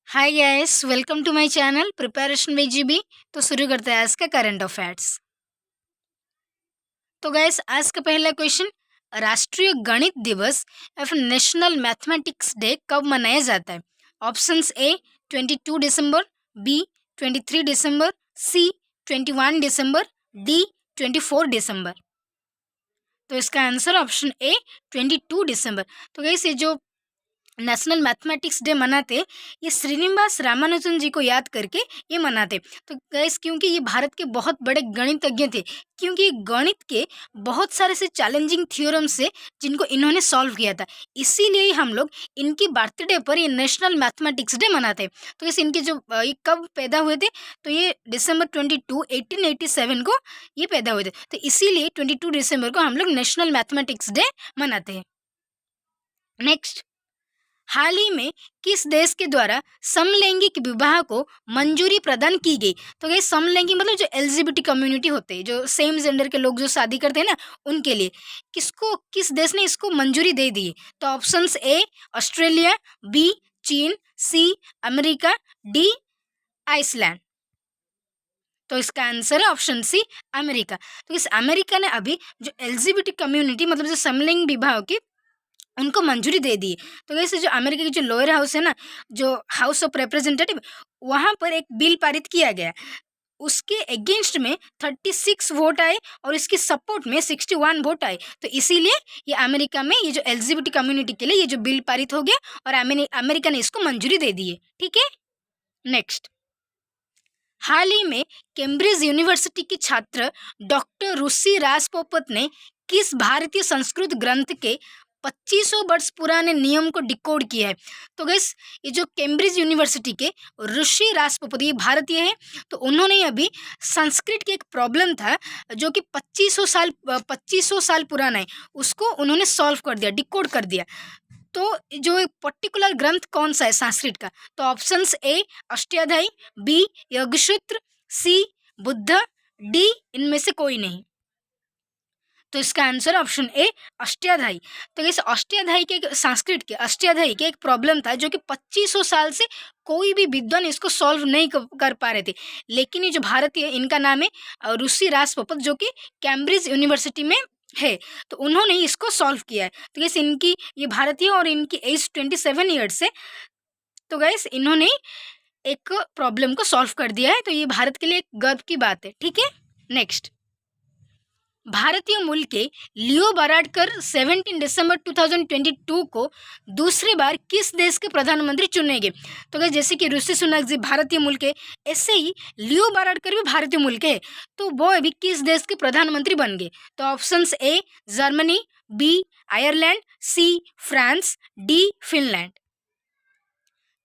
Hi guys, welcome to my channel preparation with GB. तो शुरू करते हैं आज का करंट अफेयर्स। तो गाइस, आज का पहला क्वेश्चन, राष्ट्रीय गणित दिवस या फिर नेशनल मैथमेटिक्स डे कब मनाया जाता है? ऑप्शंस ए 22 दिसंबर, बी 23 दिसंबर, सी 21 दिसंबर, डी 24 दिसंबर। तो इसका आंसर ऑप्शन ए 22 दिसंबर। तो गाइस, ये जो नेशनल मैथमेटिक्स डे मनाते, ये श्रीनिवास रामानुजन जी को याद करके ये मनाते। तो गैस, क्योंकि ये भारत के बहुत बड़े गणितज्ञ थे, क्योंकि गणित के बहुत सारे से चैलेंजिंग थ्योरम्स से जिनको इन्होंने सॉल्व किया था, इसीलिए ही हम लोग इनकी बर्थडे पर ये नेशनल मैथमेटिक्स डे मनाते हैं। तो इस इनके जो ये कब पैदा हुए थे, तो ये December 22, 1887 को ये पैदा हुए थे। तो इसीलिए 22 दिसंबर को हम लोग नेशनल मैथमेटिक्स डे मनाते हैं। नेक्स्ट, हाल ही में किस देश के द्वारा समलैंगिक विवाह को मंजूरी प्रदान की गई? तो ये समलैंगिक मतलब जो एलजीबीटी कम्युनिटी होते हैं, जो सेम जेंडर के लोग जो शादी करते हैं ना, उनके लिए किस देश ने इसको मंजूरी दे दी है? तो ऑप्शंस ए ऑस्ट्रेलिया, बी चीन, सी अमेरिका, डी आइसलैंड। तो इसका आंसर है ऑप्शन सी अमेरिका। तो इस अमेरिका ने अभी जो एलजीबीटी कम्युनिटी मतलब जो समलैंगिक विवाह की उनको मंजूरी दे दी। तो वैसे जो अमेरिका की जो लोअर हाउस है ना, जो हाउस ऑफ रिप्रेजेंटेटिव, वहाँ पर एक बिल पारित किया गया। उसके अगेंस्ट में 36 वोट आए और इसके सपोर्ट में 61 वोट आए। तो इसीलिए ये अमेरिका में ये जो एलजीबीटी कम्युनिटी के लिए ये जो बिल पारित हो गया और अमेरिका ने इसको मंजूरी दे दी है। ठीक है। नेक्स्ट, हाल ही में कैम्ब्रिज यूनिवर्सिटी के छात्र डॉक्टर ऋषि राजपोपत ने किस भारतीय संस्कृत ग्रंथ के 2500 वर्ष पुराने नियम को डिकोड किया है? तो गैस, ये जो कैम्ब्रिज यूनिवर्सिटी के ऋषि राजपोपत, ये भारतीय है। तो उन्होंने अभी संस्कृत के एक प्रॉब्लम था जो कि 2500 साल पुराना है, उसको उन्होंने सॉल्व कर दिया, डिकोड कर दिया। तो जो एक पर्टिकुलर ग्रंथ कौन सा है संस्कृत का? तो options A Ashtadhyayi, B Yogasutra, C Buddha, D इनमें से कोई नहीं। तो इसका आंसर ऑप्शन ए अष्टाध्यायी। तो इस अष्टाध्यायी के संस्कृत के अष्टाध्यायी के एक प्रॉब्लम था जो कि 2500 साल से कोई भी विद्वान इसको सॉल्व नहीं कर पा रहे थे। लेकिन ये जो भारतीय, इनका नाम है ऋषि राजपोपत, जो कि कैम्ब्रिज यूनिवर्सिटी में है। तो उन्होंने इसको सॉल्व किया है। तो गैस, इनकी ये भारतीय और इनकी एज 27 ईयर्स है। तो गैस, इन्होंने एक प्रॉब्लम को सॉल्व कर दिया है। तो ये भारत के लिए एक गर्व की बात है। ठीक है। नेक्स्ट, भारतीय मूल के लियो बाराडकर 17 दिसंबर 2022 को दूसरी बार किस देश के प्रधानमंत्री चुने गए? तो guys, जैसे कि ऋषि सुनक जी भारतीय मूल के, ऐसे ही लियो बाराडकर भी भारतीय मूल के, तो वो अभी किस देश के प्रधानमंत्री बन गए? तो options A Germany, B Ireland, C France, D Finland.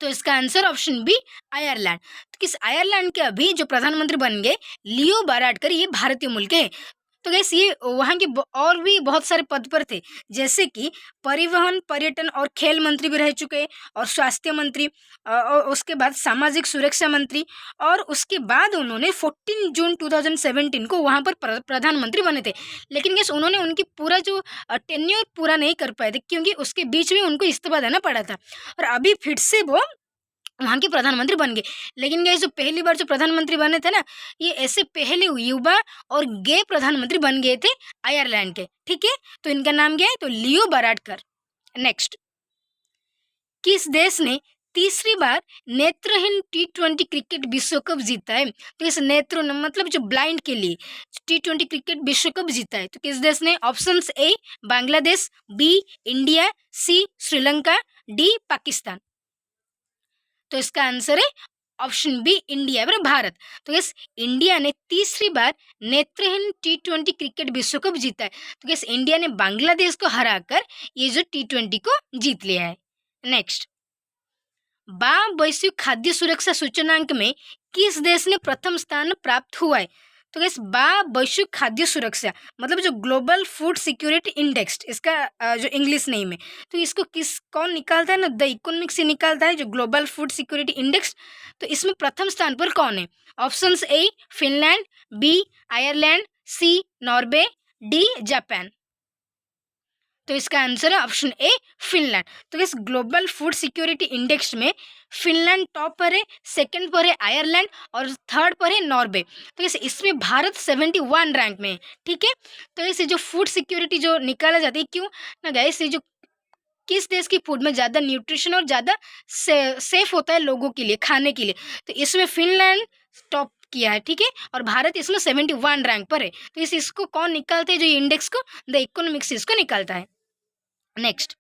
तो इसका आंसर ऑप्शन बी आयरलैंड। तो किस आयरलैंड के अभी जो प्रधानमंत्री बन गए लियो बाराडकर, ये भारतीय मूल के हैं। तो गैस, ये वहाँ के और भी बहुत सारे पद पर थे, जैसे कि परिवहन, पर्यटन और खेल मंत्री भी रह चुके हैं, और स्वास्थ्य मंत्री, और उसके बाद सामाजिक सुरक्षा मंत्री, और उसके बाद उन्होंने 14 जून 2017 को वहाँ पर प्रधानमंत्री बने थे। लेकिन गैस, उन्होंने उनकी पूरा जो टेन्योर पूरा नहीं कर पाए थे, क्योंकि उसके बीच में उनको इस्तीफा देना पड़ा था, और अभी फिर से वो वहाँ के प्रधानमंत्री बन गए। लेकिन गाइस, जो पहली बार जो प्रधानमंत्री बने थे ना, ये ऐसे पहले युवा और गे प्रधानमंत्री बन गए थे आयरलैंड के। ठीक है। तो इनका नाम क्या है? तो लियो बाराडकर। नेक्स्ट, किस देश ने तीसरी बार नेत्रहीन T20 क्रिकेट विश्व कप जीता है? तो इस नेत्र मतलब जो ब्लाइंड के लिए T20 क्रिकेट विश्व कप जीता है, तो किस देश ने? Options A Bangladesh, B India, C Sri Lanka, D Pakistan. तो इसका आंसर है ऑप्शन बी इंडिया, मतलब भारत। तो यस, इंडिया ने तीसरी बार नेत्रहीन T20 क्रिकेट विश्व कप जीता है। तो यस, इंडिया ने बांग्लादेश को हराकर ये जो T20 को जीत लिया है। नेक्स्ट, वैश्विक खाद्य सुरक्षा सूचकांक में किस देश ने प्रथम स्थान प्राप्त हुआ है? तो गैस, वैश्विक खाद्य सुरक्षा मतलब जो ग्लोबल फूड सिक्योरिटी इंडेक्स, इसका जो इंग्लिश नेम है, तो इसको कौन निकालता है ना? द इकोनॉमिक से निकालता है, जो ग्लोबल फूड सिक्योरिटी इंडेक्स। तो इसमें प्रथम स्थान पर कौन है? Options A Finland, B Ireland, C Norway, D Japan. तो इसका आंसर है ऑप्शन ए फिनलैंड। तो इस ग्लोबल फूड सिक्योरिटी इंडेक्स में फिनलैंड टॉप पर है, सेकंड पर है आयरलैंड और थर्ड पर है नॉर्वे। तो इसमें भारत 71 रैंक में है। ठीक है, तो इसे जो फूड सिक्योरिटी जो निकाला जाता है, क्यों ना गाइस, ये जो किस देश की फूड में ज़्यादा न्यूट्रिशन और ज़्यादा सेफ होता है लोगों के लिए खाने के लिए, तो इसमें फिनलैंड टॉप किया है। ठीक है, और भारत इसमें 71 रैंक पर है। तो इसको कौन निकालते हैं, जो ये इंडेक्स को, द इकोनॉमिक्स इसको निकालता है। नेक्स्ट,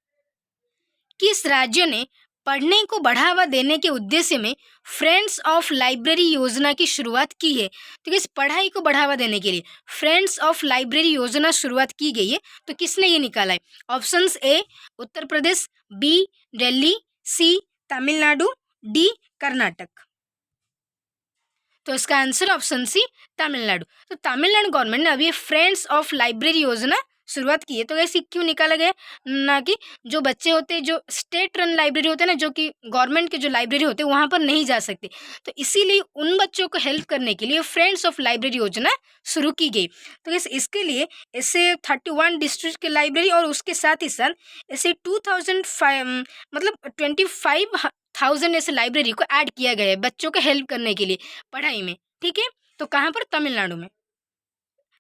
किस राज्य ने पढ़ने को बढ़ावा देने के उद्देश्य में फ्रेंड्स ऑफ लाइब्रेरी योजना की शुरुआत की है? तो किस पढ़ाई को बढ़ावा देने के लिए फ्रेंड्स ऑफ लाइब्रेरी योजना शुरुआत की गई है, तो किसने ये निकाला है? Options A Uttar Pradesh, B Delhi, C Tamil Nadu, D Karnataka. तो इसका आंसर ऑप्शन सी तमिलनाडु। तो तमिलनाडु गवर्नमेंट ने अभी फ्रेंड्स ऑफ लाइब्रेरी योजना शुरुआत की है। तो ऐसी क्यों निकाला गया, ना कि जो बच्चे होते हैं जो स्टेट रन लाइब्रेरी होते हैं ना, जो कि गवर्नमेंट के जो लाइब्रेरी होते हैं वहाँ पर नहीं जा सकते, तो इसीलिए उन बच्चों को हेल्प करने के लिए फ्रेंड्स ऑफ लाइब्रेरी योजना शुरू की गई। तो इसके लिए ऐसे 31 डिस्ट्रिक्ट के लाइब्रेरी और उसके साथ ही साथ ऐसे 2005 मतलब 25,000 ऐसे लाइब्रेरी को ऐड किया गया है बच्चों को हेल्प करने के लिए पढ़ाई में। ठीक है, तो कहाँ पर? तमिलनाडु में।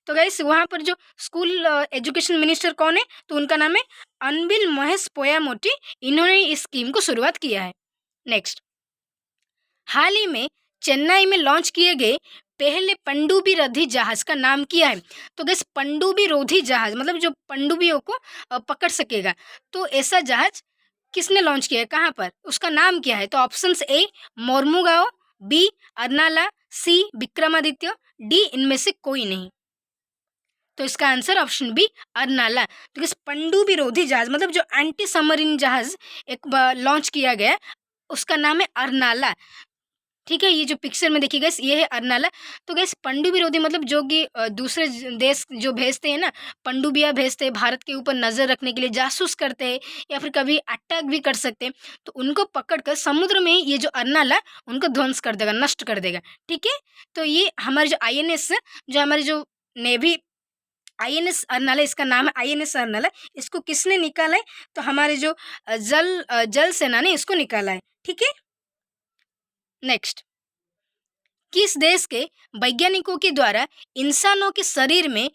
तो गाइस वहाँ पर जो स्कूल एजुकेशन मिनिस्टर कौन है, तो उनका नाम है अनबिल महेश पोयामोटी। इन्होंने इस स्कीम को शुरुआत किया है। नेक्स्ट, हाल ही में चेन्नई में लॉन्च किए गए पहले पनडुब्बी रोधी जहाज का नाम क्या है? तो गैस पनडुब्बी रोधी जहाज मतलब जो पनडुब्बियों को पकड़ सकेगा, तो ऐसा जहाज किसने लॉन्च किया है, कहाँ पर, उसका नाम क्या है? तो options A Mormugao, B Arnala, C Vikramaditya, D इनमें से कोई नहीं। तो इसका आंसर ऑप्शन बी अर्नाला। तो इस पनडुब्बी रोधी जहाज मतलब जो एंटी सबमरीन जहाज एक लॉन्च किया गया, उसका नाम है अर्नाला। ठीक है, ये जो पिक्चर में देखिए गैस, ये है अर्नाला। तो गैस पनडुब्बी रोधी मतलब जो कि दूसरे देश जो भेजते हैं ना, पनडुब्बियाँ भेजते हैं भारत के ऊपर नज़र रखने के लिए, जासूस करते हैं या फिर कभी अटैक भी कर सकते हैं, तो उनको पकड़कर समुद्र में ये जो अर्नाला उनको ध्वंस कर देगा, नष्ट कर देगा। ठीक है, तो ये हमारे जो आईएनएस जो हमारी जो नेवी आईएनएस अर्नाला, इसका नाम है आईएनएस अर्नाला, इसको किसने निकाला है? तो हमारे जो जल सेना ने इसको निकाला है। ठीक है, नेक्स्ट, किस देश के वैज्ञानिकों के द्वारा इंसानों के शरीर में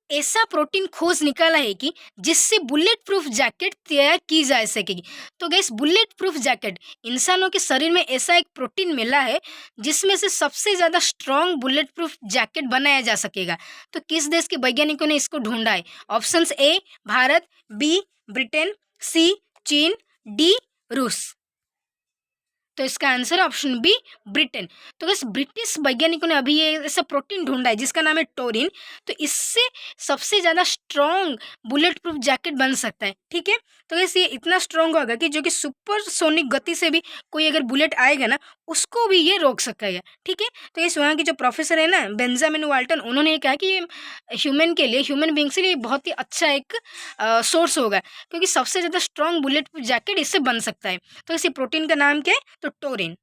ऐसा प्रोटीन खोज निकाला है कि जिससे बुलेट प्रूफ जैकेट तैयार की जा सकेगी? तो गैस बुलेट प्रूफ जैकेट, इंसानों के शरीर में ऐसा एक प्रोटीन मिला है जिसमें से सबसे ज़्यादा स्ट्रॉन्ग बुलेट प्रूफ जैकेट बनाया जा सकेगा। तो किस देश के वैज्ञानिकों ने इसको ढूंढा है? Options A Bharat, B Britain, C चीन, डी रूस। तो इसका आंसर ऑप्शन बी ब्रिटेन। तो बस ब्रिटिश वैज्ञानिकों ने अभी ये ऐसा प्रोटीन ढूंढा है जिसका नाम है टोरिन, तो इससे सबसे ज़्यादा स्ट्रॉन्ग बुलेट प्रूफ जैकेट बन सकता है। ठीक है, तो वैसे ये इतना स्ट्रॉन्ग होगा कि जो कि सुपरसोनिक गति से भी कोई अगर बुलेट आएगा ना, उसको भी ये रोक सकेगा। ठीक है, तो इस वहाँ की जो प्रोफेसर है ना बेंजामिन वाल्टन, उन्होंने ये कहा कि ये ह्यूमन बींग्स के लिए बहुत ही अच्छा एक सोर्स होगा, क्योंकि सबसे ज़्यादा स्ट्रॉन्ग बुलेट प्रूफ जैकेट इससे बन सकता है। तो इसी प्रोटीन का नाम क्या है? तो टोरिन।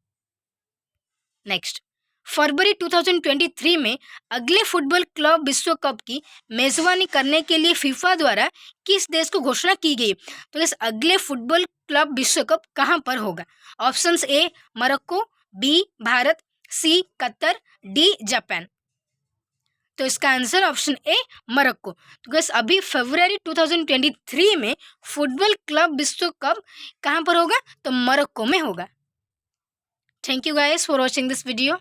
नेक्स्ट, फरवरी 2023 में अगले फुटबॉल क्लब विश्व कप की मेजबानी करने के लिए फीफा द्वारा किस देश को घोषणा की गई? तो इस अगले फुटबॉल क्लब विश्व कप कहाँ पर होगा? Options A Morocco, B Bharat, C Qatar, D Japan. तो इसका आंसर ऑप्शन ए मोरक्को। तो गैस अभी फरवरी 2023 में फुटबॉल क्लब विश्व कप कहाँ पर होगा? तो मोरक्को में होगा। Thank you guys for watching this video.